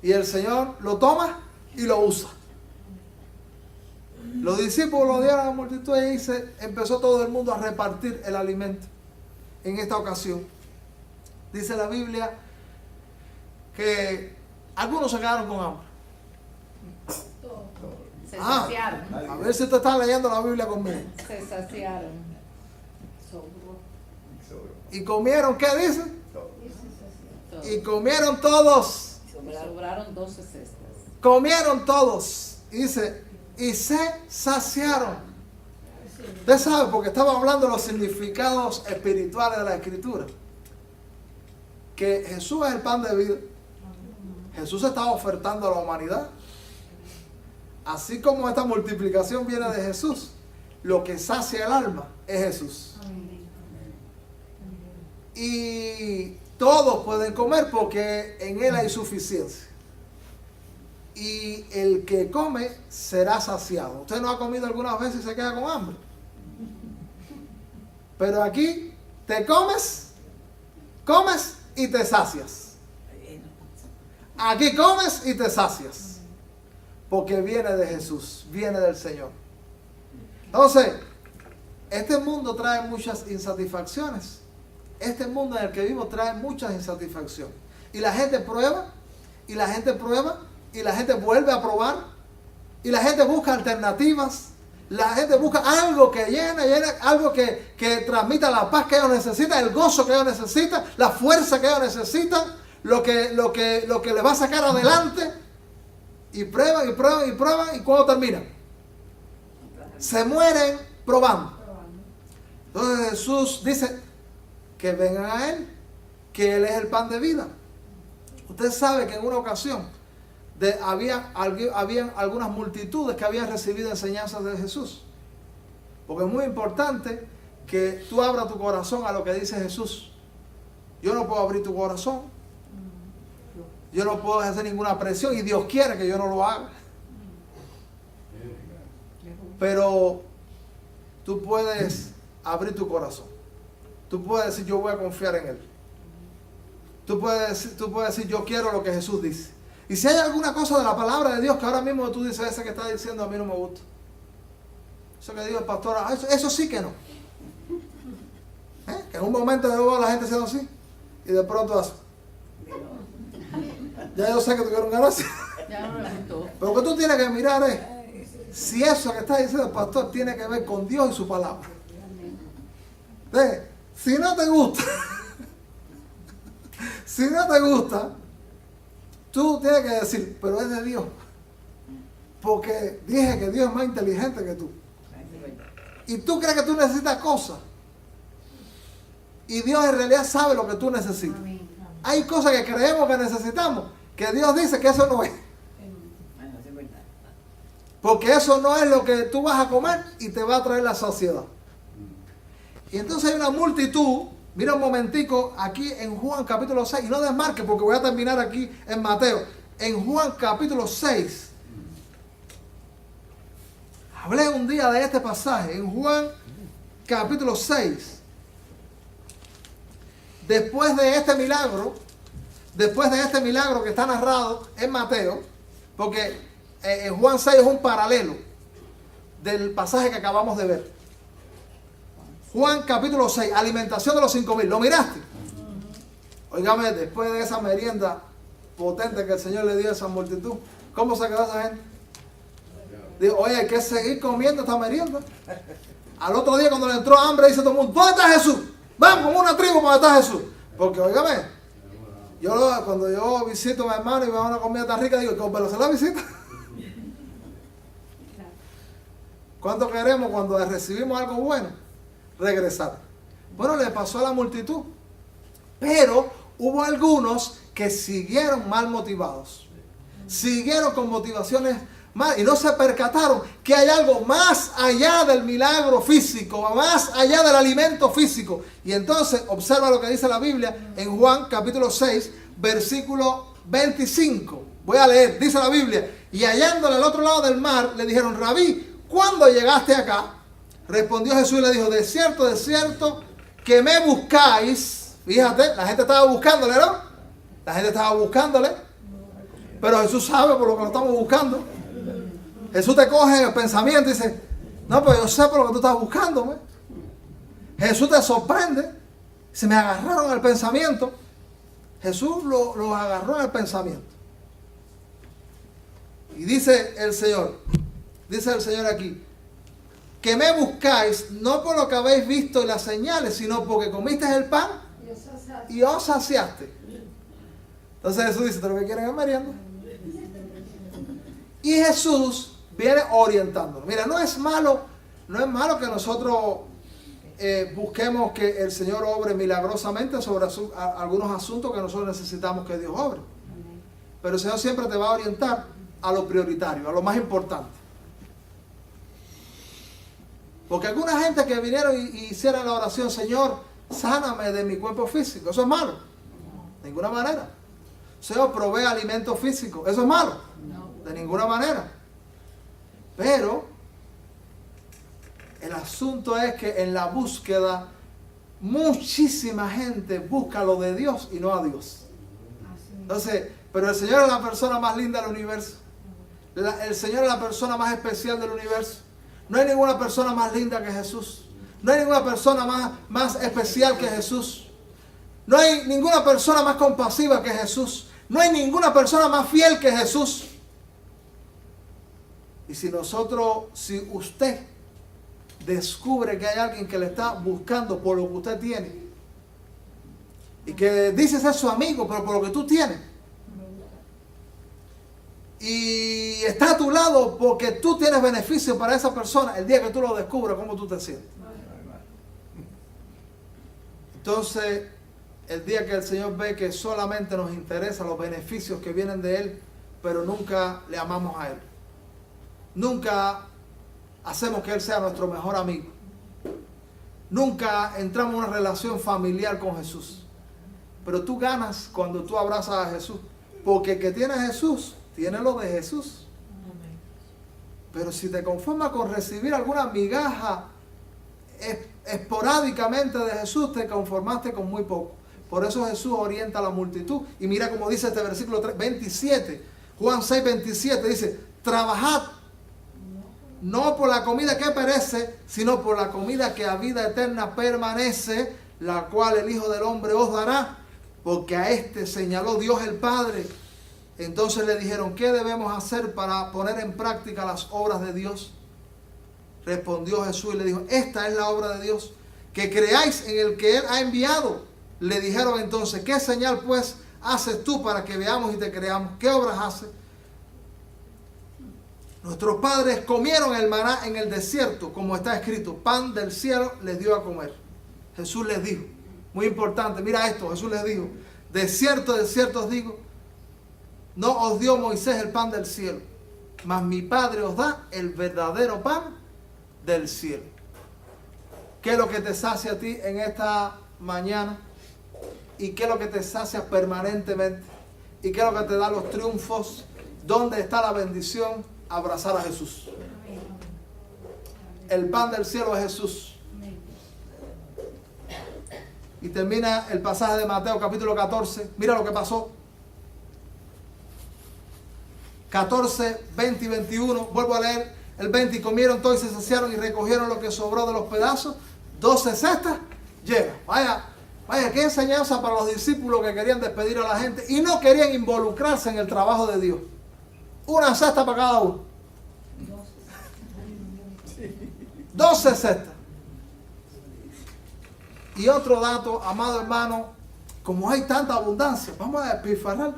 A: Y el Señor lo toma y lo usa. Los discípulos lo dieron a la multitud y empezó todo el mundo a repartir el alimento. En esta ocasión, dice la Biblia que algunos se quedaron con hambre.
B: Se saciaron.
A: A ver si usted está leyendo la Biblia conmigo.
B: Se saciaron.
A: ¿Y comieron qué dice?
B: Todo.
A: Y comieron todos.
B: Sobraron 12 cestas.
A: Comieron todos. Dice, y se saciaron. Usted sabe, porque estaba hablando de los significados espirituales de la Escritura. Que Jesús es el pan de vida. Jesús estaba ofertando a la humanidad. Así como esta multiplicación viene de Jesús, lo que sacia el alma es Jesús. Y todos pueden comer porque en Él hay suficiencia. Y el que come será saciado. ¿Usted no ha comido algunas veces y se queda con hambre? Pero aquí te comes y te sacias. aquí comes y te sacias. Porque viene de Jesús, viene del Señor. Entonces, este mundo trae muchas insatisfacciones. Este mundo en el que vivimos trae muchas insatisfacciones. Y la gente prueba, y la gente prueba, y la gente vuelve a probar, y la gente busca alternativas. La gente busca algo que llene, algo que transmita la paz que ellos necesitan, el gozo que ellos necesitan, la fuerza que ellos necesitan, lo que les va a sacar adelante. Y prueban, y prueban, y prueban, y cuando terminan, se mueren probando. Entonces Jesús dice que vengan a Él, que Él es el pan de vida. Usted sabe que en una ocasión habían algunas multitudes que habían recibido enseñanzas de Jesús. Porque es muy importante que tú abras tu corazón a lo que dice Jesús. Yo no puedo abrir tu corazón. Yo no puedo hacer ninguna presión y Dios quiere que yo no lo haga. Pero tú puedes abrir tu corazón. Tú puedes decir, yo voy a confiar en Él. Tú puedes decir, yo quiero lo que Jesús dice. Y si hay alguna cosa de la palabra de Dios que ahora mismo tú dices, ese que está diciendo a mí no me gusta. Eso que dijo el pastor, eso sí que no. Que en un momento de nuevo la gente se da así. Y de pronto hace. Ya yo sé que tuvieron ganas.
B: Ya no me gustó.
A: Pero lo que tú tienes que mirar es si eso que está diciendo el pastor tiene que ver con Dios y su palabra. Si no te gusta, si no te gusta, tú tienes que decir, pero es de Dios. Porque dije que Dios es más inteligente que tú. Y tú crees que tú necesitas cosas. Y Dios en realidad sabe lo que tú necesitas. Hay cosas que creemos que necesitamos, que Dios dice que eso no es. Porque eso no es lo que tú vas a comer y te va a traer la saciedad. Y entonces hay una multitud. Mira un momentico aquí en Juan capítulo 6. Y no desmarque porque voy a terminar aquí en Mateo. En Juan capítulo 6. Hablé un día de este pasaje. En Juan capítulo 6. Después de este milagro que está narrado en Mateo, porque en Juan 6 es un paralelo del pasaje que acabamos de ver. Juan capítulo 6, alimentación de los 5,000. ¿Lo miraste? Óigame, después de esa merienda potente que el Señor le dio a esa multitud, ¿cómo se quedó esa gente? Digo, oye, hay que seguir comiendo esta merienda. Al otro día cuando le entró hambre, dice todo el mundo, ¿dónde está Jesús? Vamos, como una tribu, ¿dónde está Jesús? Porque, óigame, cuando yo visito a mi hermano y me da una comida tan rica, digo, ¿cómo se la visita? ¿Cuánto queremos cuando recibimos algo bueno? Regresar. Bueno, le pasó a la multitud. Pero hubo algunos que siguieron mal motivados. Siguieron con motivaciones mal y no se percataron que hay algo más allá del milagro físico, más allá del alimento físico. Y entonces observa lo que dice la Biblia en Juan capítulo 6, versículo 25. Voy a leer, dice la Biblia, y hallándole al otro lado del mar, le dijeron, Rabí, ¿cuándo llegaste acá? Respondió Jesús y le dijo, de cierto, que me buscáis. Fíjate, la gente estaba buscándole, ¿no? La gente estaba buscándole. Pero Jesús sabe por lo que lo estamos buscando. Jesús te coge en el pensamiento y dice, no, pues yo sé por lo que tú estás buscándome. Jesús te sorprende. Se me agarraron en el pensamiento. Jesús lo agarró en el pensamiento. Y dice el Señor aquí, que me buscáis no por lo que habéis visto en las señales, sino porque comisteis el pan y os saciaste. Entonces Jesús dice, ¿pero qué quieren es merienda? Y Jesús viene orientándonos. Mira, no es malo que nosotros busquemos que el Señor obre milagrosamente sobre algunos asuntos que nosotros necesitamos que Dios obre. Pero el Señor siempre te va a orientar a lo prioritario, a lo más importante. Porque alguna gente que vinieron y hicieron la oración, Señor, sáname de mi cuerpo físico, eso es malo. De ninguna manera. Señor, provee alimento físico, eso es malo. De ninguna manera. Pero el asunto es que en la búsqueda muchísima gente busca lo de Dios y no a Dios. Entonces, Pero el Señor es la persona más linda del universo. El Señor es la persona más especial del universo. No hay ninguna persona más linda que Jesús. No hay ninguna persona más especial que Jesús. No hay ninguna persona más compasiva que Jesús. No hay ninguna persona más fiel que Jesús. Y si usted descubre que hay alguien que le está buscando por lo que usted tiene, y que dice ser su amigo, pero por lo que tú tienes, y está a tu lado porque tú tienes beneficio para esa persona, el día que tú lo descubras, ¿cómo tú te sientes? Entonces, el día que el Señor ve que solamente nos interesan los beneficios que vienen de Él, pero nunca le amamos a Él, nunca hacemos que Él sea nuestro mejor amigo, nunca entramos en una relación familiar con Jesús. Pero tú ganas cuando tú abrazas a Jesús, porque el que tiene a Jesús tiene lo de Jesús. Pero si te conformas con recibir alguna migaja esporádicamente de Jesús, te conformaste con muy poco. Por eso Jesús orienta a la multitud. Y mira como dice este versículo 27, Juan 6, 27, dice: trabajad no por la comida que perece, sino por la comida que a vida eterna permanece, la cual el Hijo del Hombre os dará, porque a este señaló Dios el Padre. Entonces le dijeron: ¿qué debemos hacer para poner en práctica las obras de Dios? Respondió Jesús y le dijo: esta es la obra de Dios, que creáis en el que Él ha enviado. Le dijeron entonces: ¿qué señal pues haces tú para que veamos y te creamos? ¿Qué obras haces? Nuestros padres comieron el maná en el desierto, como está escrito: pan del cielo les dio a comer. Jesús les dijo, muy importante, mira esto, Jesús les dijo: de cierto os digo, no os dio Moisés el pan del cielo, mas mi Padre os da el verdadero pan del cielo. ¿Qué es lo que te sacia a ti en esta mañana? ¿Y qué es lo que te sacia permanentemente? ¿Y qué es lo que te da los triunfos? ¿Dónde está la bendición? Abrazar a Jesús. El pan del cielo es Jesús. Y termina el pasaje de Mateo capítulo 14. Mira lo que pasó. 14, 20 y 21. Vuelvo a leer el 20. Y comieron todos y se saciaron y recogieron lo que sobró de los pedazos. 12 cestas llenas. Vaya, qué enseñanza para los discípulos que querían despedir a la gente y no querían involucrarse en el trabajo de Dios. Una cesta para cada uno. 12 cestas. Y otro dato, amado hermano, como hay tanta abundancia, vamos a despilfarrar.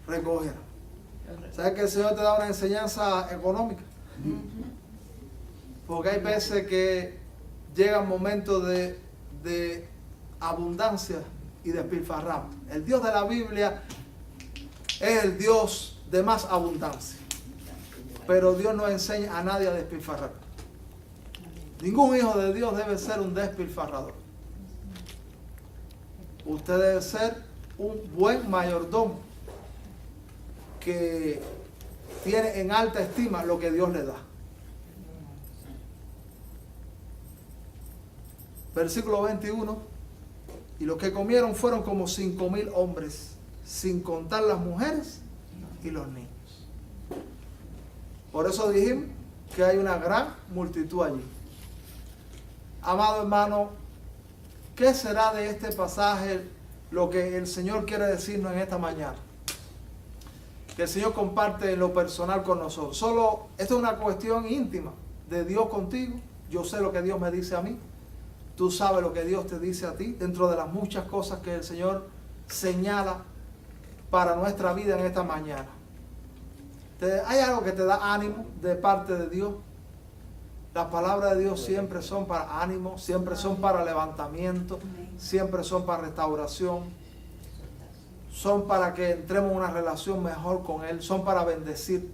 A: Recoger. ¿Sabes que el Señor te da una enseñanza económica? Porque hay veces que llegan momentos de abundancia y despilfarramos. El Dios de la Biblia es el Dios de más abundancia. Pero Dios no enseña a nadie a despilfarrar. Ningún hijo de Dios debe ser un despilfarrador. Usted debe ser un buen mayordomo que tiene en alta estima lo que Dios le da. Versículo 21. Y los que comieron fueron como 5,000 hombres, sin contar las mujeres y los niños. Por eso dijimos que hay una gran multitud allí. Amado hermano, ¿qué será de este pasaje lo que el Señor quiere decirnos en esta mañana? Que el Señor comparte en lo personal con nosotros. Esto es una cuestión íntima de Dios contigo. Yo sé lo que Dios me dice a mí. Tú sabes lo que Dios te dice a ti, dentro de las muchas cosas que el Señor señala para nuestra vida en esta mañana. ¿Hay algo que te da ánimo de parte de Dios? Las palabras de Dios siempre son para ánimo, siempre son para levantamiento, siempre son para restauración, son para que entremos en una relación mejor con Él, son para bendecirte,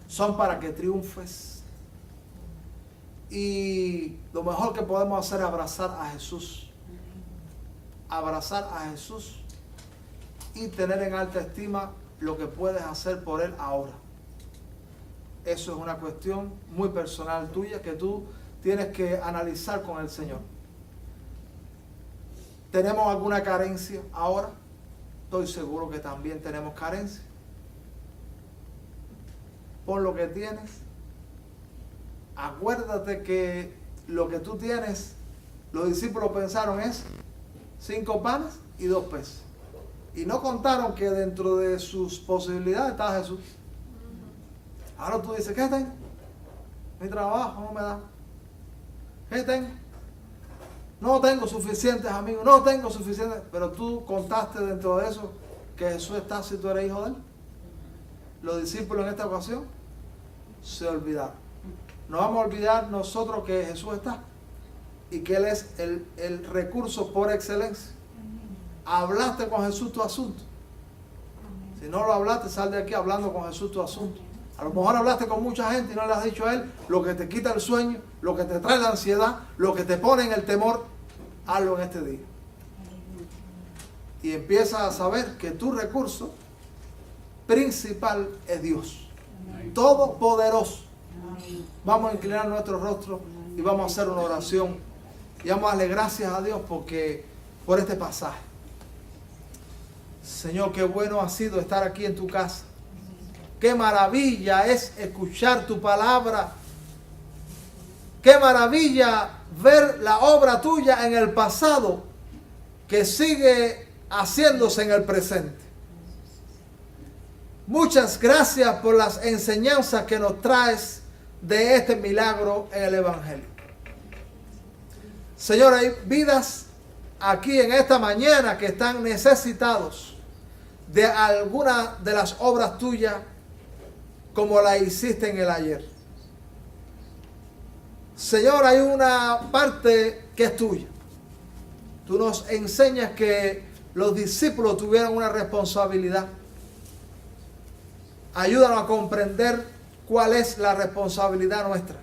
A: son para que triunfes. Y lo mejor que podemos hacer es abrazar a Jesús. Abrazar a Jesús y tener en alta estima lo que puedes hacer por Él ahora. Eso es una cuestión muy personal tuya que tú tienes que analizar con el Señor. ¿Tenemos alguna carencia ahora? Estoy seguro que también tenemos carencia. Por lo que tienes, acuérdate que lo que tú tienes, los discípulos pensaron es 5 panes y 2 peces. Y no contaron que dentro de sus posibilidades estaba Jesús. Ahora tú dices, ¿qué tengo? Mi trabajo no me da. ¿Qué tengo? No tengo suficientes amigos, no tengo suficientes. Pero tú contaste dentro de eso que Jesús está si tú eres hijo de él. Los discípulos en esta ocasión se olvidaron. No vamos a olvidar nosotros que Jesús está y que Él es el recurso por excelencia. Hablaste con Jesús tu asunto. Si no lo hablaste, sal de aquí hablando con Jesús tu asunto. A lo mejor hablaste con mucha gente y no le has dicho a Él lo que te quita el sueño, lo que te trae la ansiedad, lo que te pone en el temor. Hazlo en este día. Y empieza a saber que tu recurso principal es Dios. Todopoderoso. Vamos a inclinar nuestro rostro y vamos a hacer una oración. Y vamos a darle gracias a Dios por este pasaje. Señor, qué bueno ha sido estar aquí en tu casa. Qué maravilla es escuchar tu palabra. Qué maravilla ver la obra tuya en el pasado que sigue haciéndose en el presente. Muchas gracias por las enseñanzas que nos traes de este milagro en el Evangelio. Señor, hay vidas aquí en esta mañana que están necesitados de alguna de las obras tuyas como la hiciste en el ayer. Señor, hay una parte que es tuya. Tú nos enseñas que los discípulos tuvieron una responsabilidad. Ayúdanos a comprender cuál es la responsabilidad nuestra.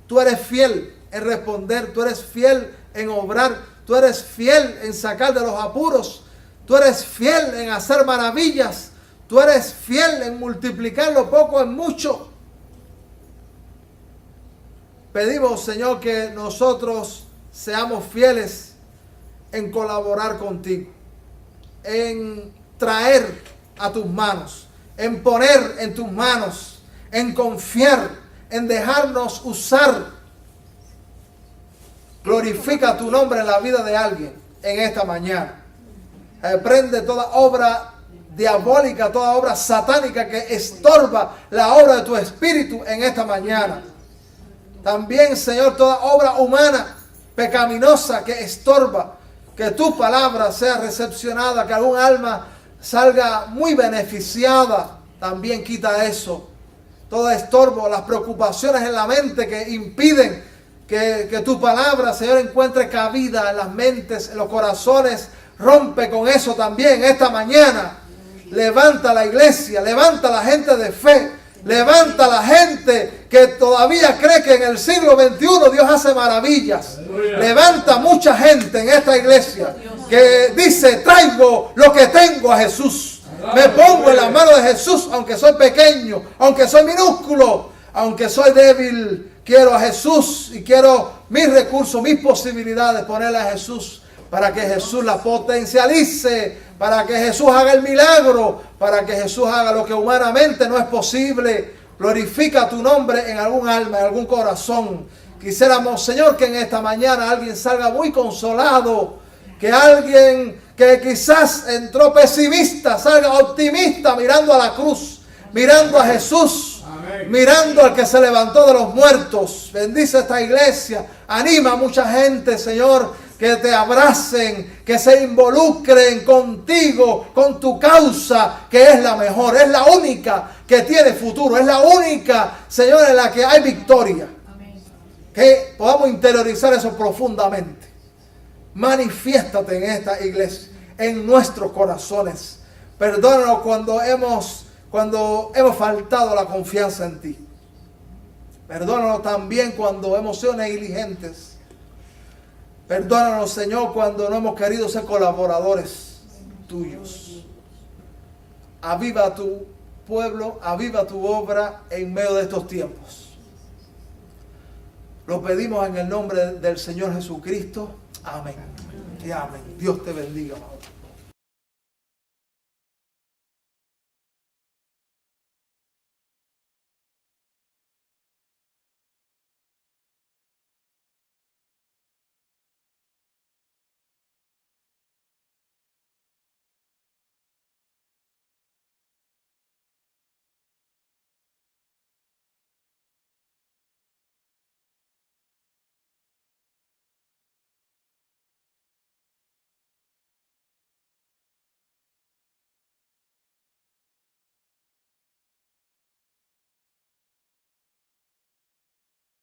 A: Tú eres fiel en responder, tú eres fiel en obrar, tú eres fiel en sacar de los apuros, tú eres fiel en hacer maravillas, tú eres fiel en multiplicar lo poco en mucho. Pedimos, Señor, que nosotros seamos fieles en colaborar contigo, en traer a tus manos, en poner en tus manos, en confiar, en dejarnos usar. Glorifica tu nombre en la vida de alguien en esta mañana. Reprende toda obra diabólica, toda obra satánica que estorba la obra de tu espíritu en esta mañana. También, Señor, toda obra humana pecaminosa que estorba que tu palabra sea recepcionada, que algún alma salga muy beneficiada. También quita eso. Todo estorbo, las preocupaciones en la mente que impiden que tu palabra, Señor, encuentre cabida en las mentes, en los corazones. Rompe con eso también esta mañana. Levanta la iglesia, levanta la gente de fe, levanta la gente que todavía cree que en el siglo XXI Dios hace maravillas. Levanta mucha gente en esta iglesia que dice, traigo lo que tengo a Jesús. Me pongo en las manos de Jesús, aunque soy pequeño, aunque soy minúsculo, aunque soy débil. Quiero a Jesús y quiero mis recursos, mis posibilidades, ponerle a Jesús para que Jesús la potencialice, para que Jesús haga el milagro, para que Jesús haga lo que humanamente no es posible. Glorifica tu nombre en algún alma, en algún corazón. Quisiéramos, Señor, que en esta mañana alguien salga muy consolado, que alguien que quizás entró pesimista salga optimista mirando a la cruz, mirando a Jesús, mirando al que se levantó de los muertos. Bendice esta iglesia, anima a mucha gente, Señor, que te abracen, que se involucren contigo, con tu causa, que es la mejor, es la única que tiene futuro, es la única, Señor, en la que hay victoria. Que podamos interiorizar eso profundamente. Manifiéstate en esta iglesia, en nuestros corazones. Perdónanos cuando hemos faltado la confianza en ti. Perdónanos también cuando hemos sido negligentes. Perdónanos, Señor, cuando no hemos querido ser colaboradores tuyos. Aviva tu pueblo, aviva tu obra en medio de estos tiempos. Lo pedimos en el nombre del Señor Jesucristo. Amén. Y amén. Dios te bendiga, amado.